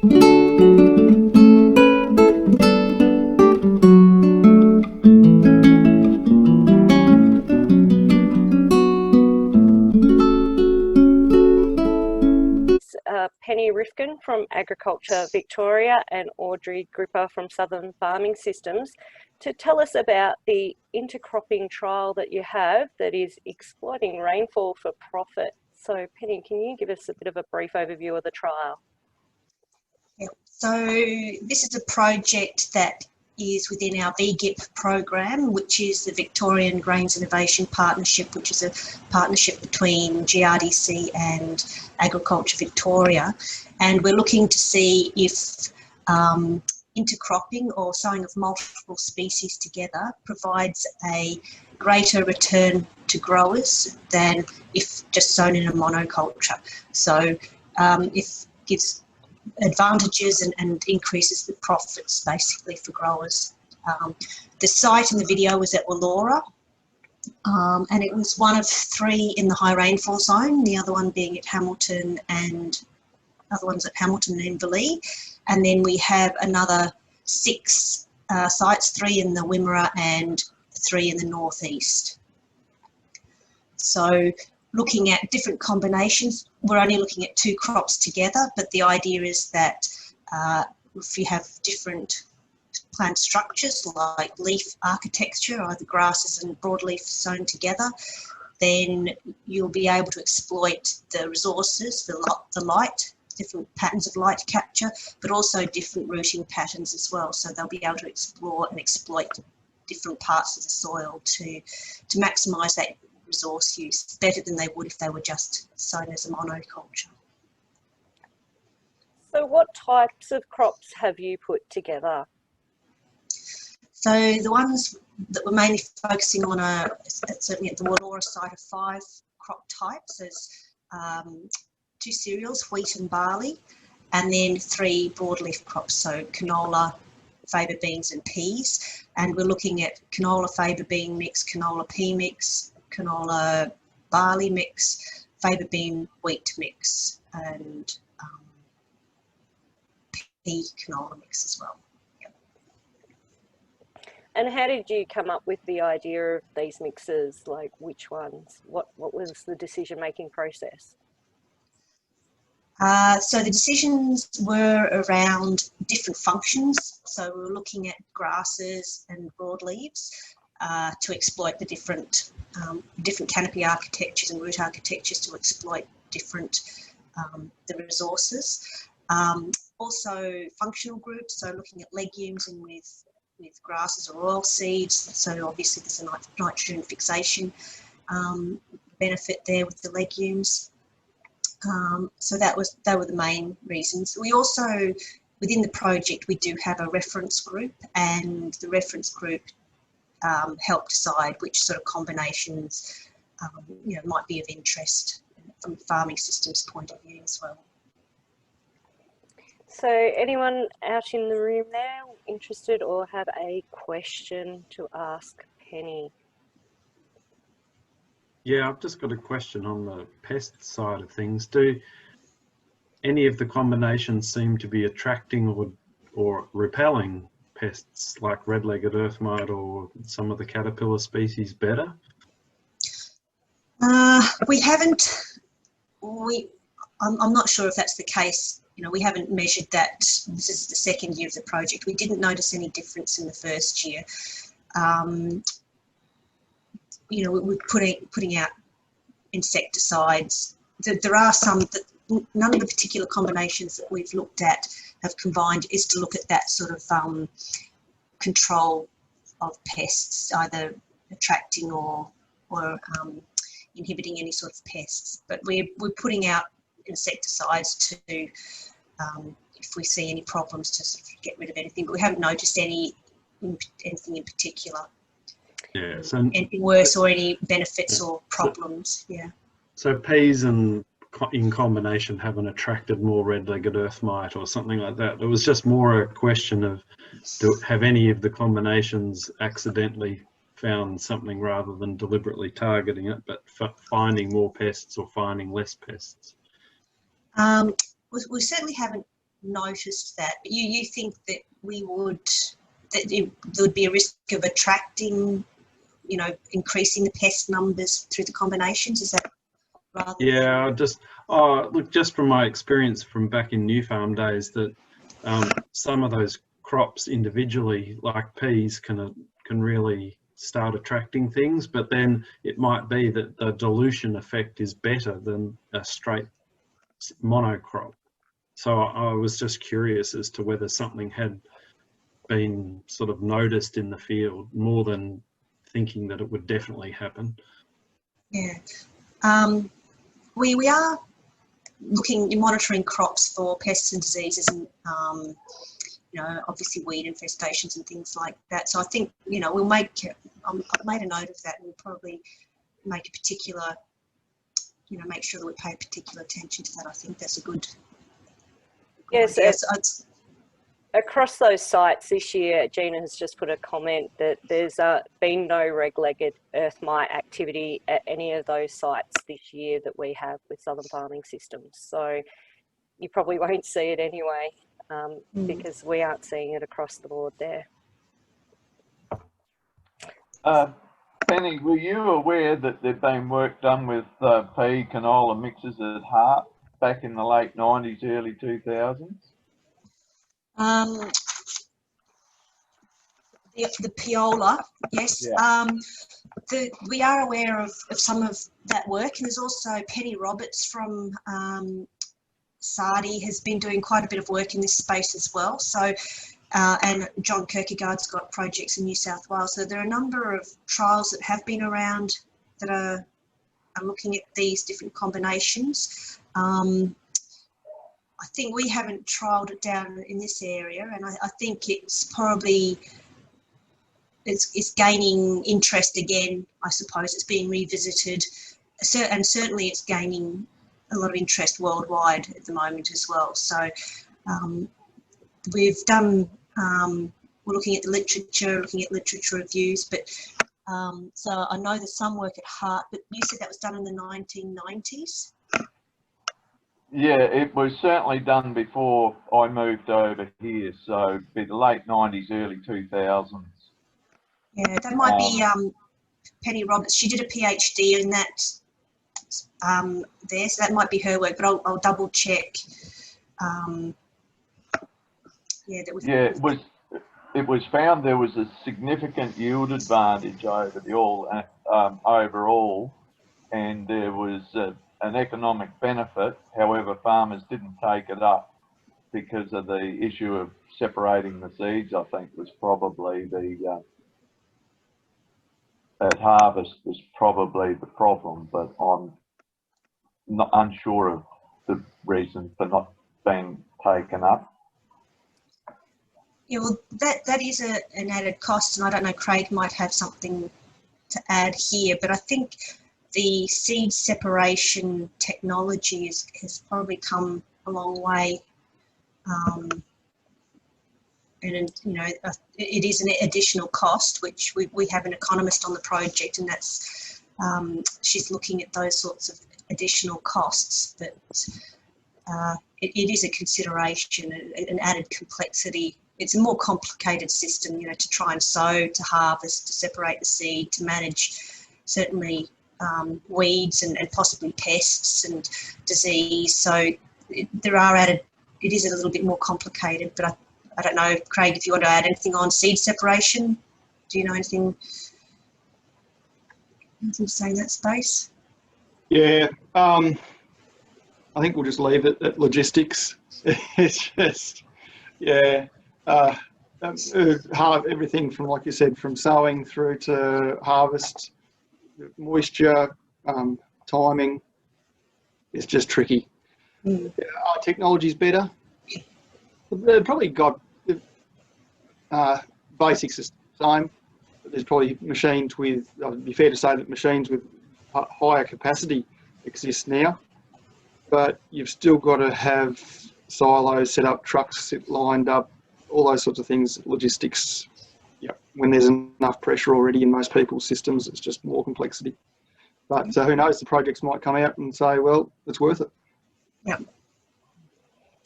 Penny Riffkin from Agriculture Victoria and Audrey Gripper from Southern Farming Systems to tell us about the intercropping trial that you have that is exploiting rainfall for profit. So Penny, can you give us a bit of a brief overview of the trial? Yeah. So this is a project that is within our VGIP program, which is the Victorian Grains Innovation Partnership, which is a partnership between GRDC and Agriculture Victoria. And we're looking to see if intercropping or sowing of multiple species together provides a greater return to growers than if just sown in a monoculture. So it gives advantages and increases the profits basically for growers. The site in the video was at Wallora, and it was one of 3 in the high rainfall zone, the other one being at Hamilton and other ones at Hamilton and Inverleigh. And then we have another 6 sites, 3 in the Wimmera and 3 in the northeast. So looking at different combinations, we're only looking at 2 crops together, but the idea is that if you have different plant structures like leaf architecture, either grasses and broadleaf sown together, then you'll be able to exploit the resources, the light, different patterns of light capture, but also different rooting patterns as well. So they'll be able to explore and exploit different parts of the soil to maximise that resource use better than they would if they were just sown as a monoculture. So what types of crops have you put together? So the ones that we're mainly focusing on are certainly at the Wallora site of 5 crop types. There's 2 cereals, wheat and barley, and then 3 broadleaf crops, so canola, faba beans and peas. And we're looking at canola faba bean mix, canola pea mix, canola barley mix, faba bean wheat mix, and pea canola mix as well. Yep. And how did you come up with the idea of these mixes? Like which ones? What was the decision-making process? So the decisions were around different functions. So we were looking at grasses and broadleaves to exploit the different canopy architectures and root architectures to exploit different the resources. Also functional groups, so looking at legumes and with grasses or oilseeds. So obviously there's a nitrogen fixation benefit there with the legumes. So they were the main reasons. We also, within the project, we do have a reference group, and the reference group help decide which sort of combinations might be of interest from a farming systems point of view as well. So anyone out in the room now interested or have a question to ask Penny? Yeah, I've just got a question on the pest side of things. Do any of the combinations seem to be attracting or repelling pests like red-legged earth mite or some of the caterpillar species better? We haven't. I'm not sure if that's the case. We haven't measured that. This is the second year of the project. We didn't notice any difference in the first year. We're putting out insecticides. There are some that none of the particular combinations that we've looked at have combined is to look at that sort of control of pests, either attracting or inhibiting any sort of pests. But we're putting out insecticides to, if we see any problems, to sort of get rid of anything. But we haven't noticed anything in particular. Yeah. So anything worse or any benefits or problems. Yeah. So peas and in combination haven't attracted more red-legged earth mite or something like that. It was just more a question of, have any of the combinations accidentally found something rather than deliberately targeting it, but finding more pests or finding less pests? We certainly haven't noticed that. But you think that there would be a risk of attracting, you know, increasing the pest numbers through the combinations? Is that rather? Yeah, look, just from my experience from back in New Farm days, that some of those crops individually, like peas, can really start attracting things, but then it might be that the dilution effect is better than a straight monocrop. So I was just curious as to whether something had been sort of noticed in the field more than thinking that it would definitely happen. Yeah. We are monitoring crops for pests and diseases and, you know, obviously weed infestations and things like that. So I think, you know, I've made a note of that. We'll probably make a particular, you know, make sure that we pay particular attention to that. I think that's a good idea. Across those sites this year, Gina has just put a comment that there's been no red-legged earth mite activity at any of those sites this year that we have with Southern Farming Systems. So you probably won't see it anyway, because we aren't seeing it across the board there. Penny, were you aware that there'd been work done with pea canola mixes at Hart back in the late 90s, early 2000s? The Piola, yes. Yeah. We are aware of some of that work, and there's also Penny Roberts from Sardi has been doing quite a bit of work in this space as well. So, and John Kierkegaard's got projects in New South Wales. So there are a number of trials that have been around that are looking at these different combinations. I think we haven't trialled it down in this area, and I think it's probably it's gaining interest again. I suppose it's being revisited, and certainly it's gaining a lot of interest worldwide at the moment as well. So we've done, we're looking at the literature, looking at literature reviews, but so I know there's some work at Hart, but you said that was done in the 1990s? Yeah, it was certainly done before I moved over here, so it'd be the late 90s, early 2000s. Yeah, that might be Penny Roberts. She did a PhD in that there, so that might be her work, but I'll double check. Yeah, that was. Yeah, it was found there was a significant yield advantage over the overall, and there was an economic benefit. However, farmers didn't take it up because of the issue of separating the seeds. I think was probably the at harvest was probably the problem, but I'm not unsure of the reason for not being taken up. Yeah, well, that is an added cost, and I don't know, Craig might have something to add here, but I think the seed separation technology has probably come a long way. And you know, it is an additional cost, which we have an economist on the project, and that's she's looking at those sorts of additional costs. But it is a consideration, an added complexity. It's a more complicated system, you know, to try and sow, to harvest, to separate the seed, to manage certainly weeds and possibly pests and disease. So there are added. It is a little bit more complicated, but I don't know, Craig, if you want to add anything on seed separation. Do you know anything to say in that space? Yeah, I think we'll just leave it at logistics. It's just, yeah, everything from, like you said, from sowing through to harvest, moisture, timing, it's just tricky. Our technology's better. They've probably got basics the same. There's probably machines with, it would be fair to say that machines with higher capacity exist now, but you've still got to have silos set up, trucks lined up, all those sorts of things, logistics. Yeah, when there's enough pressure already in most people's systems, it's just more complexity. But who knows, the projects might come out and say, well, it's worth it. Yeah.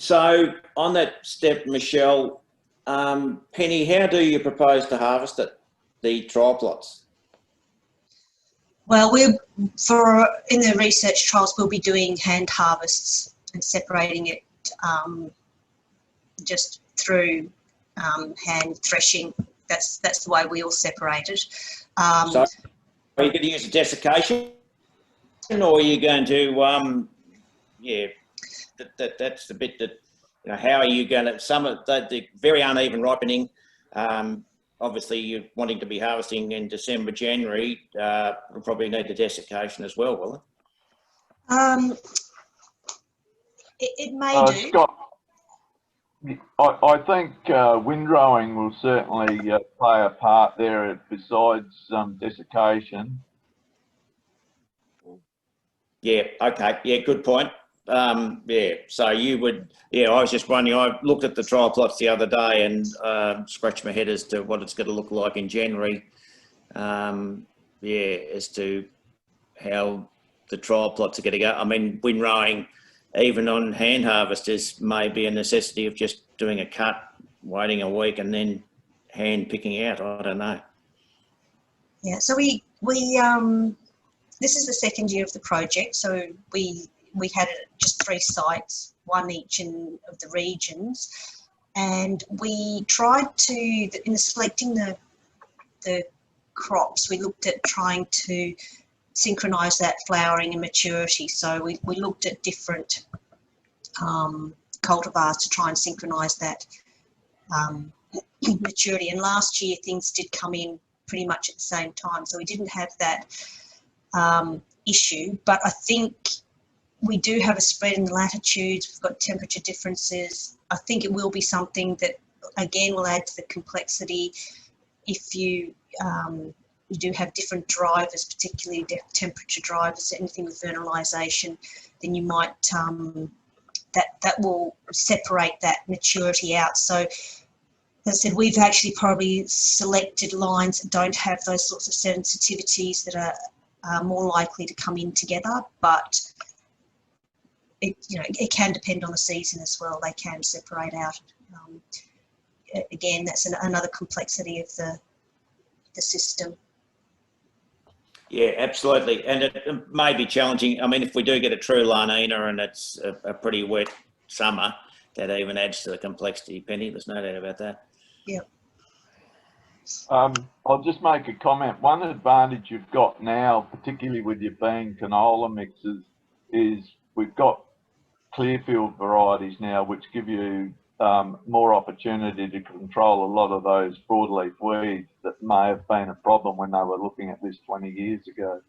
So on that step, Michelle, Penny, how do you propose to harvest it, the trial plots? Well, in the research trials, we'll be doing hand harvests and separating it just through hand threshing. That's the way we'll separate it. So are you going to use a desiccation, or are you going to, yeah, that's the bit that, you know, how are you going to, some of the very uneven ripening, obviously you're wanting to be harvesting in December, January, will probably need the desiccation as well, will it? It may do. Scott, I think windrowing will certainly play a part there besides desiccation. Yeah, okay, yeah, good point. Yeah, so you would, yeah, I was just wondering, I looked at the trial plots the other day and scratched my head as to what it's going to look like in January. Yeah, as to how the trial plots are going to go. I mean, windrowing, even on hand harvesters, may be a necessity of just doing a cut, waiting a week and then hand picking out. I don't know. Yeah, so we this is the second year of the project, so we had just 3 sites, one each of the regions, and we tried to, in selecting the crops, we looked at trying to synchronise that flowering and maturity. So we looked at different cultivars to try and synchronise that maturity. And last year things did come in pretty much at the same time, so we didn't have that issue. But I think we do have a spread in the latitudes. We've got temperature differences. I think it will be something that, again, will add to the complexity. If you you do have different drivers, particularly temperature drivers, anything with vernalisation, then you might, that will separate that maturity out. So, as I said, we've actually probably selected lines that don't have those sorts of sensitivities that are more likely to come in together, but it can depend on the season as well. They can separate out. Again, that's another complexity of the system. Yeah, absolutely. And it may be challenging. I mean, if we do get a true La Nina and it's a pretty wet summer, that even adds to the complexity, Penny. There's no doubt about that. Yeah. I'll just make a comment. One advantage you've got now, particularly with your bean canola mixes, is we've got Clearfield varieties now, which give you more opportunity to control a lot of those broadleaf weeds that may have been a problem when they were looking at this 20 years ago.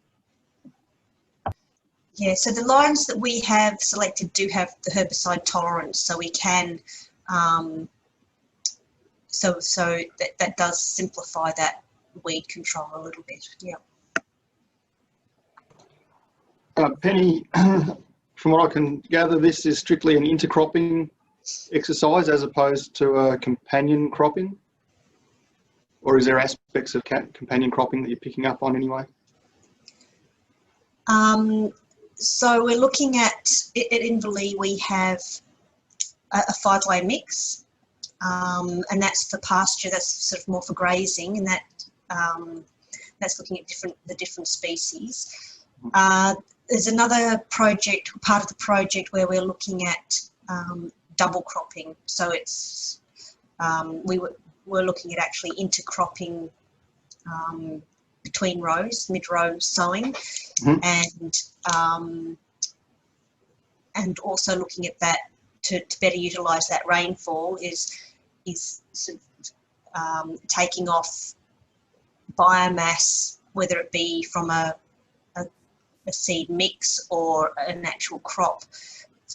Yeah, so the lines that we have selected do have the herbicide tolerance, so we can, so that does simplify that weed control a little bit. Yeah. Penny, from what I can gather, this is strictly an intercropping exercise as opposed to a companion cropping, or is there aspects of companion cropping that you're picking up on anyway? So we're looking at Inverleigh. We have a 5-way mix, and that's for pasture. That's sort of more for grazing, and that's looking at the different species. There's another project, part of the project, where we're looking at double cropping. So it's we're looking at actually intercropping between rows, mid-row sowing, and also looking at that to better utilise that rainfall is sort of taking off biomass, whether it be from a seed mix or an actual crop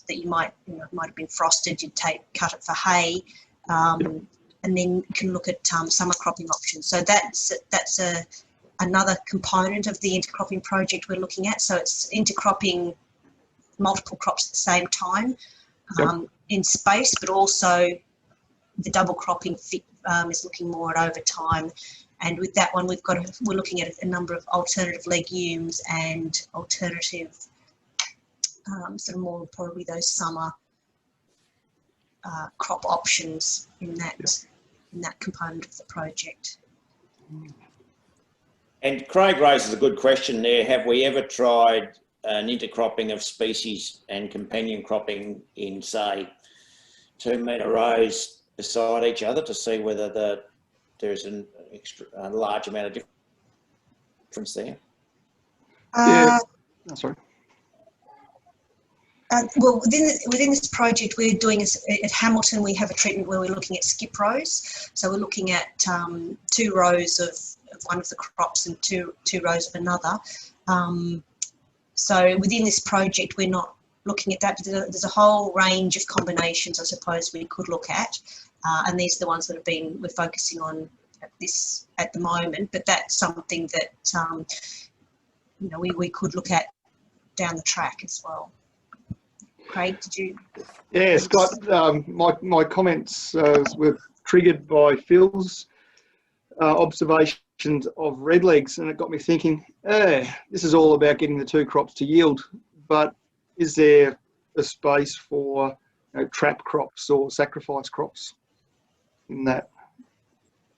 that you might have been frosted. You'd cut it for hay, and then you can look at summer cropping options. So that's another component of the intercropping project we're looking at. So it's intercropping multiple crops at the same time in space, but also the double cropping is looking more at over time. And with that one, we're looking at a number of alternative legumes and alternative sort of more probably those summer crop options in that component of the project. And Craig raises a good question there. Have we ever tried an intercropping of species and companion cropping in, say, 2 metre rows beside each other to see whether there's a large amount of difference there? Sorry. Well, within this project, we're doing at Hamilton. We have a treatment where we're looking at skip rows. So we're looking at 2 rows of one of the crops and two rows of another. So within this project, we're not looking at that. But there's a whole range of combinations, I suppose, we could look at, and these are the ones that we're focusing on at the moment. But that's something that we could look at down the track as well. Craig, did you? Yeah, Scott, my comments were triggered by Phil's observations of redlegs, and it got me thinking, this is all about getting the 2 crops to yield, but is there a space for trap crops or sacrifice crops in that?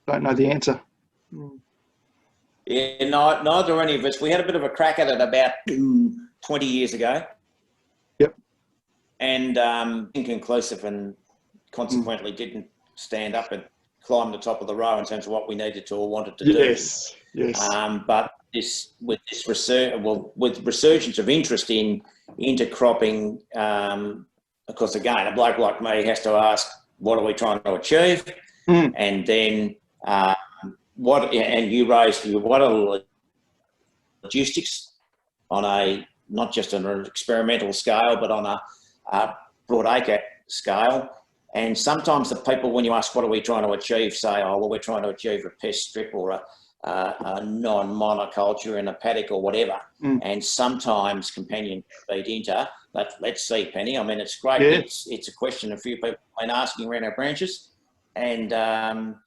Don't know the answer. Yeah, neither any of us. We had a bit of a crack at it about 20 years ago. Yep. And inconclusive, and consequently didn't stand up and climb the top of the row in terms of what we needed to or wanted to do. Yes. But with resurgence of interest in intercropping, of course, again, a bloke like me has to ask, what are we trying to achieve? And then what are the logistics on not just on an experimental scale, but on a broad acre scale. And sometimes the people, when you ask what are we trying to achieve, say, oh, well, we're trying to achieve a pest strip or a non-monoculture in a paddock or whatever. And sometimes companion feed inter. But let's see, Penny. I mean, it's great. Yeah. It's a question a few people have been asking around our branches. And I'm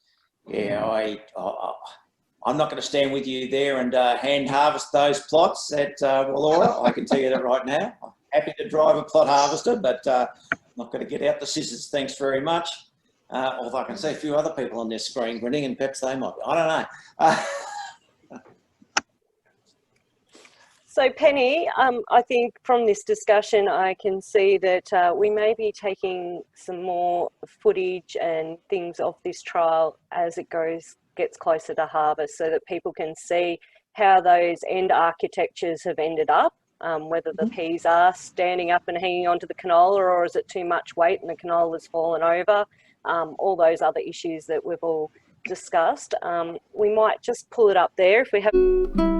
not going to stand with you there and hand harvest those plots at Wallora. I can tell you that right now. I'm happy to drive a plot harvester, but I'm not going to get out the scissors. Thanks very much. Although I can see a few other people on their screen grinning, and perhaps they might be. I don't know. So Penny, I think from this discussion, I can see that we may be taking some more footage and things of this trial as it gets closer to harvest, so that people can see how those end architectures have ended up, whether the peas are standing up and hanging onto the canola, or is it too much weight and the canola's fallen over, all those other issues that we've all discussed. We might just pull it up there if we have.